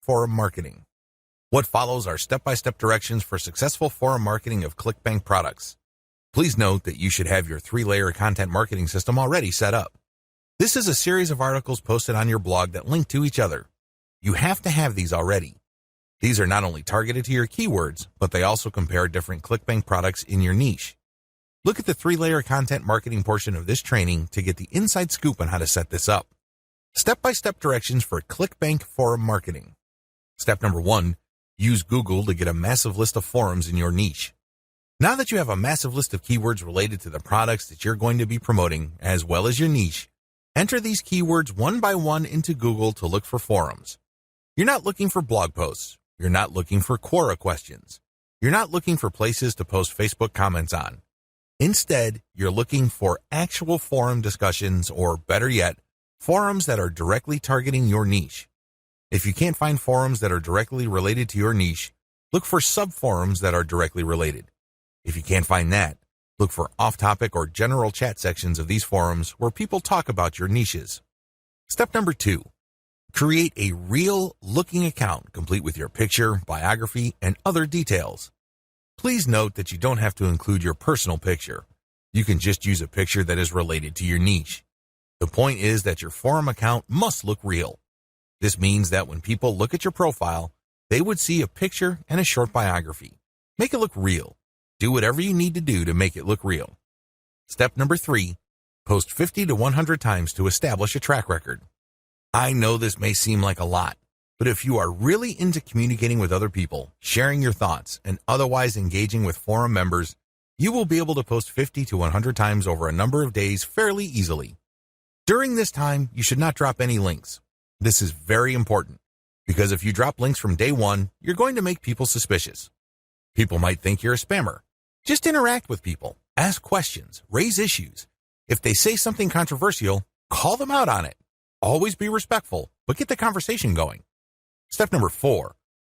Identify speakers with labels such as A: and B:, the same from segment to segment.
A: forum marketing. What follows are step-by-step directions for successful forum marketing of ClickBank products. Please note that you should have your 3-layer content marketing system already set up. This is a series of articles posted on your blog that link to each other. You have to have these already. These are not only targeted to your keywords, but they also compare different ClickBank products in your niche. Look at the 3-layer content marketing portion of this training to get the inside scoop on how to set this up. Step-by-step directions for ClickBank forum marketing. Step number 1, use Google to get a massive list of forums in your niche. Now that you have a massive list of keywords related to the products that you're going to be promoting, as well as your niche, enter these keywords one by one into Google to look for forums. You're not looking for blog posts. You're not looking for Quora questions. You're not looking for places to post Facebook comments on. Instead, you're looking for actual forum discussions, or better yet, forums that are directly targeting your niche. If you can't find forums that are directly related to your niche, look for sub-forums that are directly related. If you can't find that, look for off-topic or general chat sections of these forums where people talk about your niches. Step number 2, create a real-looking account complete with your picture, biography, and other details. Please note that you don't have to include your personal picture. You can just use a picture that is related to your niche. The point is that your forum account must look real. This means that when people look at your profile, they would see a picture and a short biography. Make it look real. Do whatever you need to do to make it look real. Step number 3, post 50 to 100 times to establish a track record. I know this may seem like a lot, but if you are really into communicating with other people, sharing your thoughts, and otherwise engaging with forum members, you will be able to post 50 to 100 times over a number of days fairly easily. During this time, you should not drop any links. This is very important, because if you drop links from day 1, you're going to make people suspicious. People might think you're a spammer. Just interact with people, ask questions, raise issues. If they say something controversial, call them out on it. Always be respectful, but get the conversation going. Step number 4,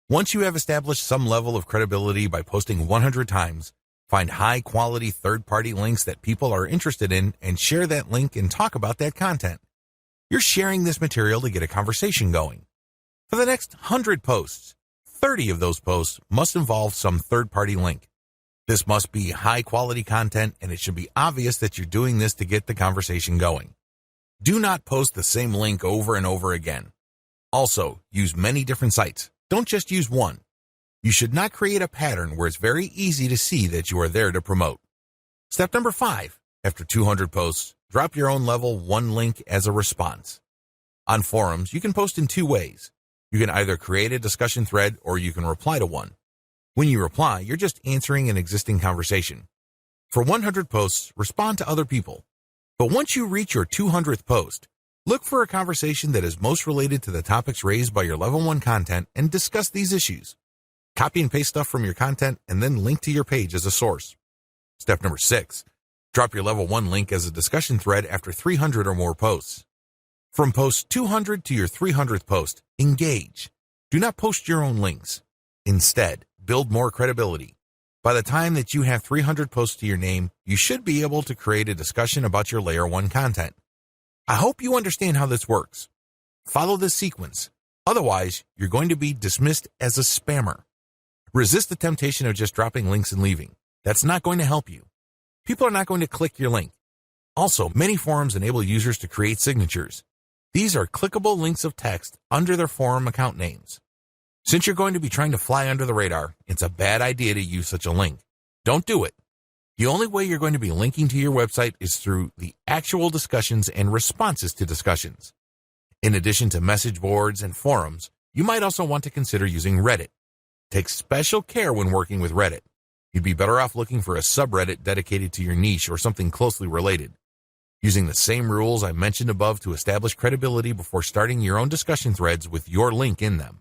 A: once you have established some level of credibility by posting 100 times, find high-quality third-party links that people are interested in and share that link and talk about that content. You're sharing this material to get a conversation going. For the next 100 posts, 30 of those posts must involve some third-party link. This must be high-quality content, and it should be obvious that you're doing this to get the conversation going. Do not post the same link over and over again. Also, use many different sites. Don't just use one. You should not create a pattern where it's very easy to see that you are there to promote. Step number 5, after 200 posts, drop your own level 1 link as a response. On forums, you can post in 2 ways. You can either create a discussion thread or you can reply to one. When you reply, you're just answering an existing conversation. For 100 posts, respond to other people. But once you reach your 200th post, look for a conversation that is most related to the topics raised by your level 1 content and discuss these issues. Copy and paste stuff from your content and then link to your page as a source. Step number 6, drop your level 1 link as a discussion thread after 300 or more posts. From post 200 to your 300th post, engage. Do not post your own links. Instead, build more credibility. By the time that you have 300 posts to your name, you should be able to create a discussion about your layer 1 content. I hope you understand how this works. Follow this sequence. Otherwise, you're going to be dismissed as a spammer. Resist the temptation of just dropping links and leaving. That's not going to help you. People are not going to click your link. Also, many forums enable users to create signatures. These are clickable links of text under their forum account names. Since you're going to be trying to fly under the radar, it's a bad idea to use such a link. Don't do it. The only way you're going to be linking to your website is through the actual discussions and responses to discussions. In addition to message boards and forums, you might also want to consider using Reddit. Take special care when working with Reddit. You'd be better off looking for a subreddit dedicated to your niche or something closely related. Using the same rules I mentioned above to establish credibility before starting your own discussion threads with your link in them.